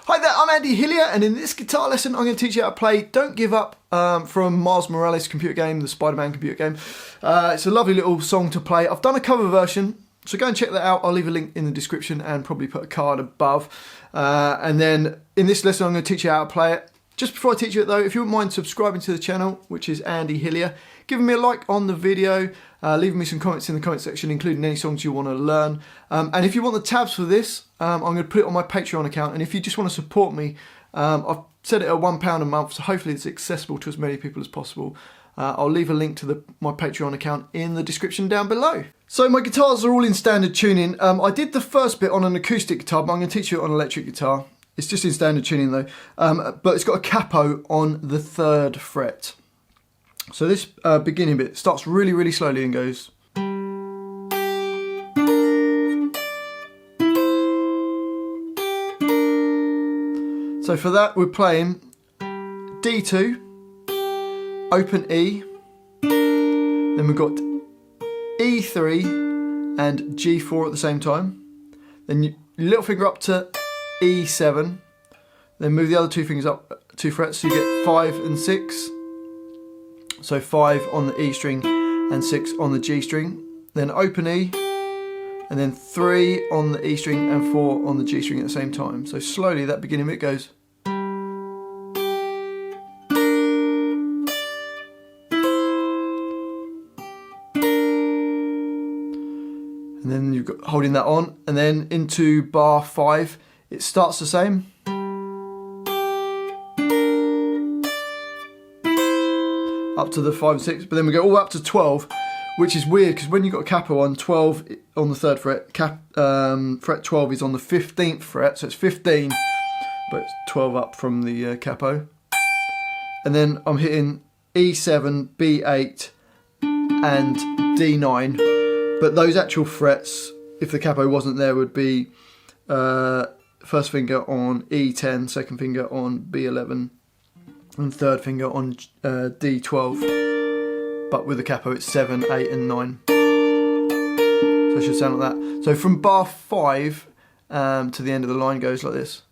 Hi there, I'm Andy Hillier, and in this guitar lesson I'm going to teach you how to play Don't Give Up from Miles Morales' computer game, the Spider-Man computer game. It's a lovely little song to play. I've done a cover version, so go and check that out. I'll leave a link in the description and probably put a card above. And then in this lesson I'm going to teach you how to play it. Just before I teach you it though, if you wouldn't mind subscribing to the channel, which is Andy Hillier, giving me a like on the video, leaving me some comments in the comment section, including any songs you want to learn. And if you want the tabs for this, I'm going to put it on my Patreon account. And if you just want to support me, I've set it at £1 a month, so hopefully it's accessible to as many people as possible. I'll leave a link to my Patreon account in the description down below. So my guitars are all in standard tuning. I did the first bit on an acoustic guitar, but I'm going to teach you it on an electric guitar. It's just in standard tuning though, but it's got a capo on the 3rd fret. So this beginning bit starts really, really slowly and goes. So for that we're playing D2, open E, then we've got E3 and G4 at the same time. Then your little finger up to E7, then move the other two fingers up 2 frets, so you get 5 and 6. So 5 on the E string and 6 on the G string. Then open E, and then 3 on the E string and 4 on the G string at the same time. So slowly that beginning bit goes. And then you've got holding that on, and then into bar 5. It starts the same. Up to the 5 and 6, but then we go all up to 12, which is weird because when you've got a capo on, 12 on the 3rd fret, fret 12 is on the 15th fret, so it's 15, but it's 12 up from the capo. And then I'm hitting E7, B8 and D9, but those actual frets, if the capo wasn't there, would be first finger on E10, second finger on B11, and 3rd finger on D12. But with the capo it's 7, 8 and 9. So it should sound like that. So from bar 5 to the end of the line goes like this.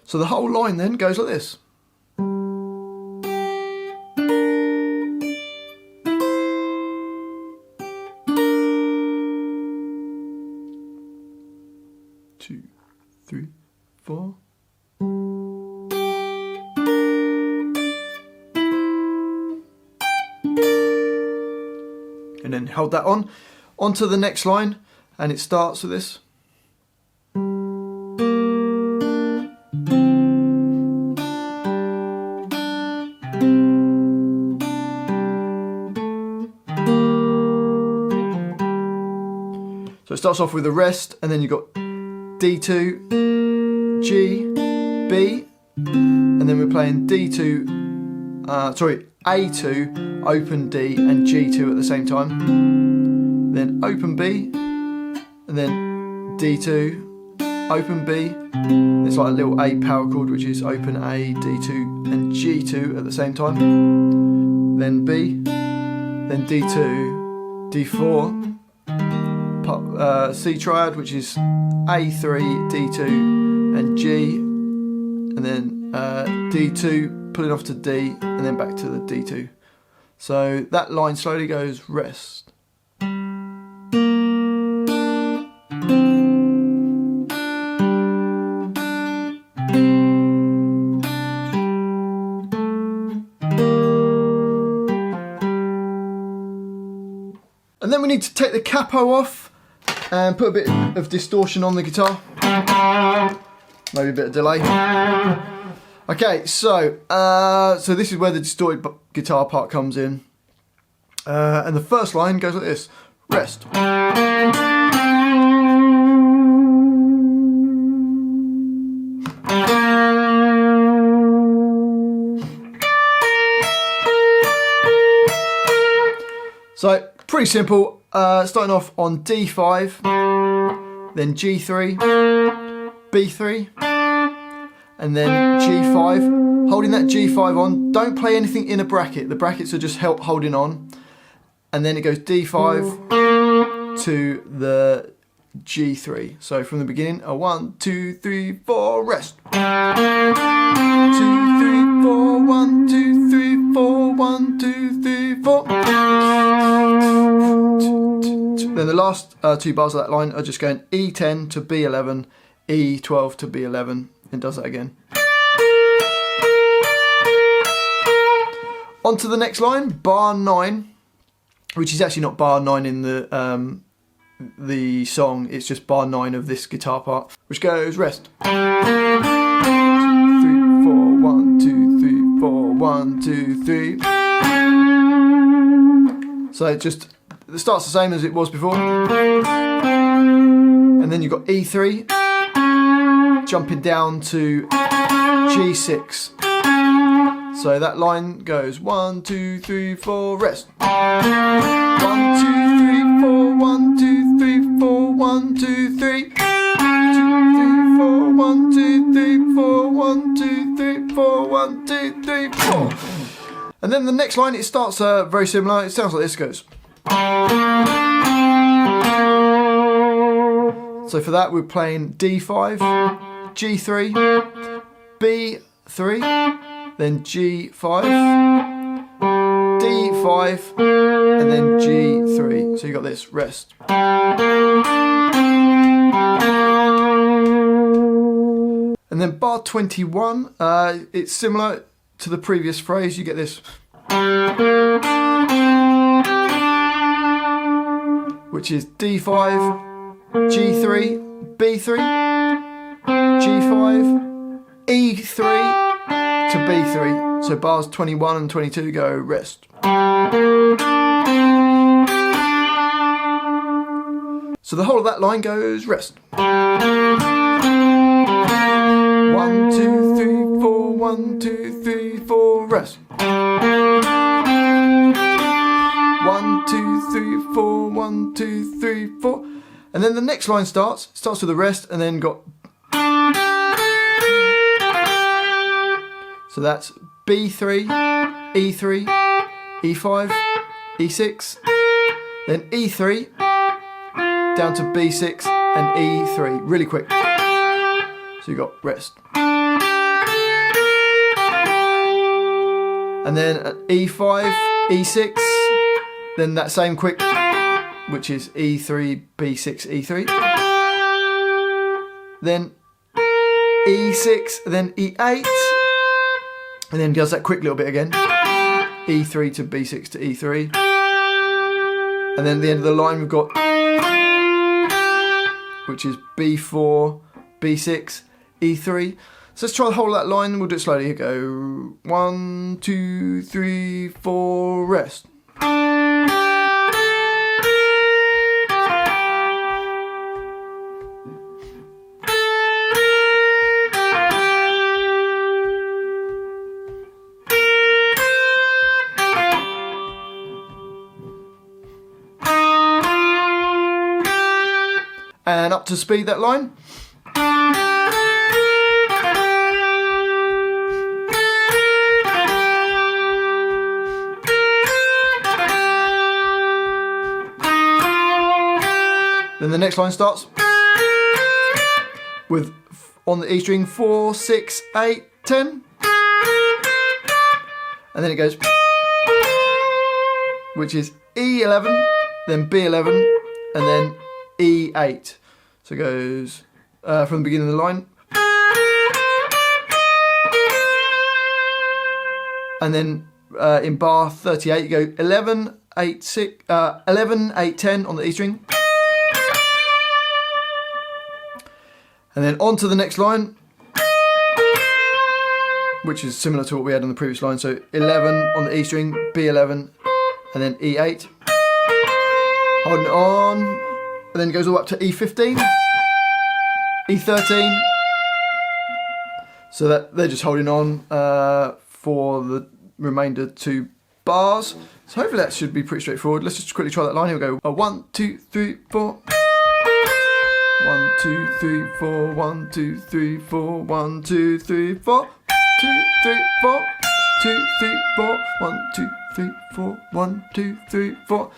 So the whole line then goes like this. Two, 3, 4. And then hold that on. Onto the next line, and it starts with this. So it starts off with a rest, and then you've got D2, G, B, and then we're playing D2, A2, open D and G2 at the same time. Then open B, and then D2, open B. There's like a little A power chord which is open A, D2 and G2 at the same time. Then B, then D2, D4, C triad, which is A3, D2 and G, and then D2 pulling off to D and then back to the D2. So that line slowly goes rest. And then we need to take the capo off and put a bit of distortion on the guitar. Maybe a bit of delay. Okay, so this is where the distorted guitar part comes in. And the first line goes like this. Rest. So, pretty simple. Starting off on D5, then G3, B3, and then G5. Holding that G5 on, don't play anything in a bracket. The brackets are just holding on. and then it goes D5 to the G3. So from the beginning, a 1, 2, 3, 4, rest. 2, 3, 4, 1, 2, 3, 4, 1, 2, 3, 4. Then the last two bars of that line are just going E10 to B11, E12 to B11, and does that again. On to the next line, bar 9, which is actually not bar 9 in the song, it's just bar 9 of this guitar part, which goes rest. 3, 4, 1, 2, 3, 4, 1, 2, 3. So it starts the same as it was before. And then you've got E3, jumping down to G6. So that line goes 1, 2, 3, 4, rest. 1, 2, 3, 4, 1, 2, 3, 4, 1, 2, 3. 2, 3, 4, 1, 2, 3, 4, 1, 2, 3, 4, 1, 2, 3, 4. And then the next line, it starts very similar. It sounds like this goes. So for that, we're playing D5, G3, B3, then G5, D5, and then G3. So you got this, rest. And then bar 21, it's similar to the previous phrase. You get this, which is D5, G3, B3, G5, E3 to B3. So bars 21 and 22 go rest. So the whole of that line goes rest. 1, 2, 3, 4, 1, 2, 3, 4, rest. 1, 2, 3, 4, 1, 2, 3, 4. And then the next line starts with a rest, and then got. So that's B3, E3, E5, E6, then E3, down to B6 and E3, really quick. So you got rest. And then at E5, E6, then that same quick, which is E3, B6, E3. Then E6, then E8, and then does that quick little bit again. E3 to B6 to E3. And then at the end of the line we've got, which is B4, B6, E3. So let's try the whole of that line, we'll do it slowly. Here go. 1, 2, 3, 4, rest. And up to speed that line. Then the next line starts with, on the E string, 4, 6, 8, 10. And then it goes, which is E11, then B11, and then E8. So it goes from the beginning of the line. And then in bar 38 you go 11, 8, 6, 11, 8, 10 on the E string. And then on to the next line, which is similar to what we had on the previous line. So 11 on the E string, B11, and then E8. Holding it on, and then it goes all up to E15, E13. So that they're just holding on for the remainder 2 bars. So hopefully that should be pretty straightforward. Let's just quickly try that line. Here we go. 1, 2, 3, 4. 1, 2, 3, 4, 1, 2, 3, 4, 1, 2, 3, 4, 2, 3, 4, 2, 3, 4, 1, 2, 3, 4. 1, 2, 3, 4.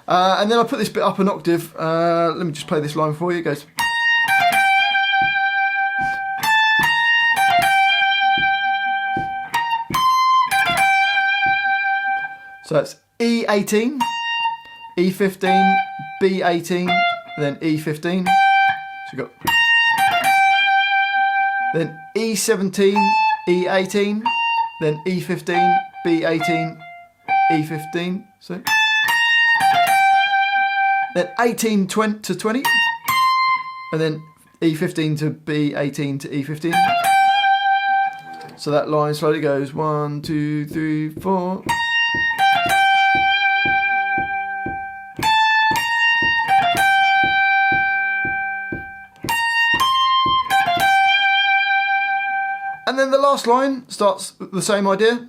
And then I put this bit up an octave. Let me just play this line for you. It goes. So it's E18, E15, B18, then E15. So you've got then E17, E18, then E15, B18, E15. So then 18 to 20, and then E15 to B18 to E15. So that line slowly goes 1, 2, 3, 4. And then the last line starts the same idea.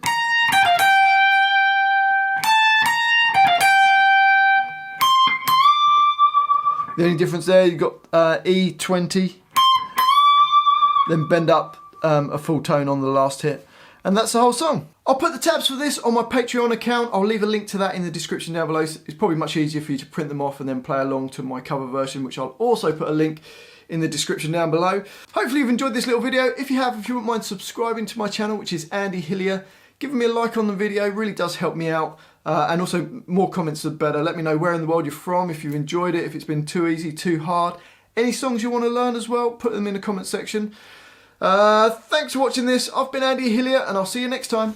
The only difference there, you've got E20, then bend up a full tone on the last hit. And that's the whole song. I'll put the tabs for this on my Patreon account. I'll leave a link to that in the description down below. It's probably much easier for you to print them off and then play along to my cover version, which I'll also put a link in the description down below. Hopefully you've enjoyed this little video. If you have, if you wouldn't mind subscribing to my channel, which is Andy Hillier, giving me a like on the video really does help me out. And also more comments are better. Let me know where in the world you're from, if you've enjoyed it, if it's been too easy, too hard. Any songs you want to learn as well, put them in the comment section. Thanks for watching this. I've been Andy Hillier and I'll see you next time.